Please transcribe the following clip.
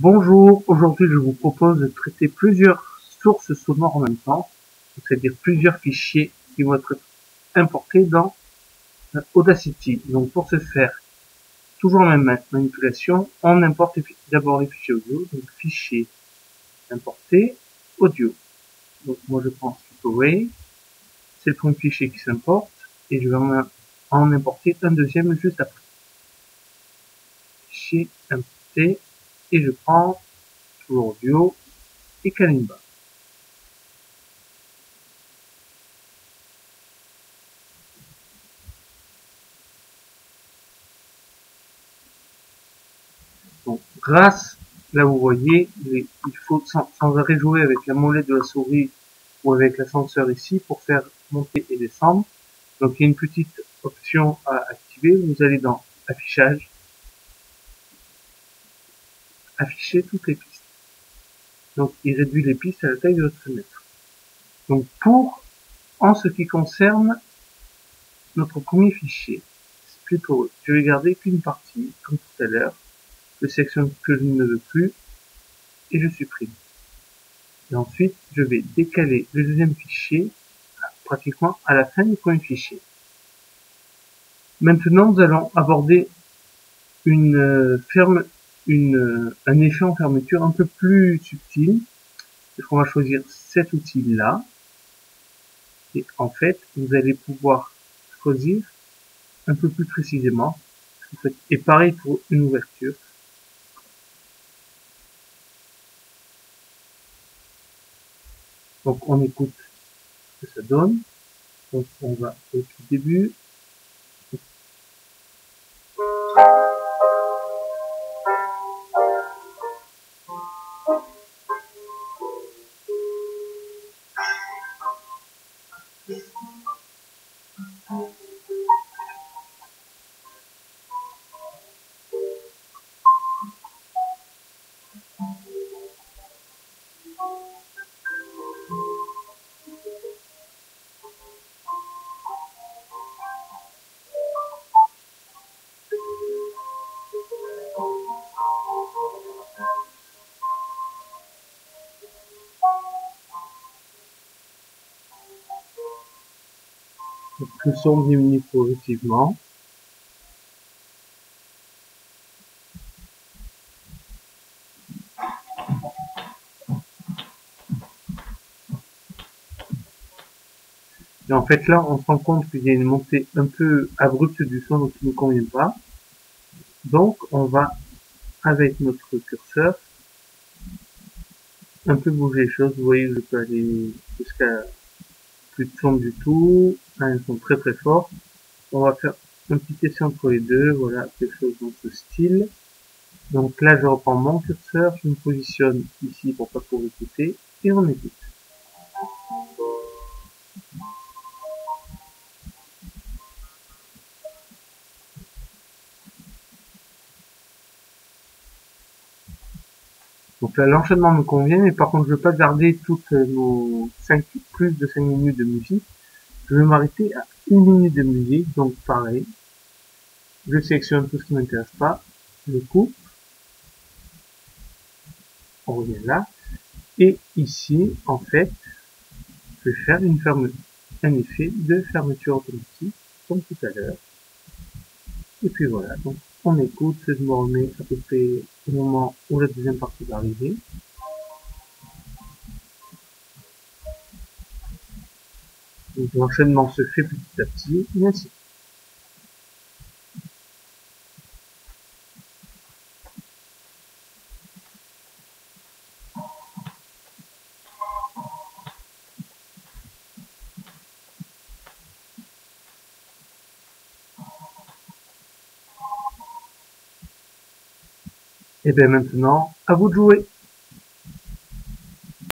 Bonjour, aujourd'hui je vous propose de traiter plusieurs sources sonores en même temps, c'est-à-dire plusieurs fichiers qui vont être importés dans Audacity. Donc pour ce faire, toujours la même manipulation, on importe d'abord les fichiers audio, donc fichier importer audio. Donc moi je prends Skip Away, c'est le premier fichier qui s'importe, et je vais en importer un deuxième juste après. Fichier importé, et je prends toujours audio et Kalimba. Donc, là vous voyez, il faut sans arrêt jouer avec la molette de la souris ou avec l'ascenseur ici pour faire monter et descendre. Donc il y a une petite option à activer, vous allez dans affichage, afficher toutes les pistes. Donc il réduit les pistes à la taille de votre fenêtre. Donc en ce qui concerne notre premier fichier, plutôt, je vais garder qu'une partie, comme tout à l'heure, je sélectionne que je ne veux plus, et je supprime. Et ensuite, je vais décaler le deuxième fichier pratiquement à la fin du premier fichier. Maintenant, nous allons aborder un effet en fermeture un peu plus subtil. On va choisir cet outil-là. Et en fait, vous allez pouvoir choisir un peu plus précisément. Et pareil pour une ouverture. Donc on écoute ce que ça donne. Donc on va au tout début. Donc, le son diminue progressivement. Et en fait là, on se rend compte qu'il y a une montée un peu abrupte du son, donc qui ne nous convient pas. Donc on va, avec notre curseur, un peu bouger les choses. Vous voyez, je peux aller jusqu'à plus de son du tout, à un son très très fort. On va faire un petit essai entre les deux, voilà, quelque chose dans ce style. Donc là, je reprends mon curseur, je me positionne ici pour pas trop écouter, et on écoute. Donc là, l'enchaînement me convient, mais par contre, je ne veux pas garder toutes nos plus de 5 minutes de musique. Je vais m'arrêter à 1 minute de musique, donc pareil. Je sélectionne tout ce qui ne m'intéresse pas, je coupe, on revient là, et ici, en fait, je vais faire un effet de fermeture automatique, comme tout à l'heure. Et puis voilà, donc on écoute, je me remets à peu près au moment où la deuxième partie va arriver. Donc l'enchaînement se fait petit à petit, et ainsi. Et bien maintenant, à vous de jouer!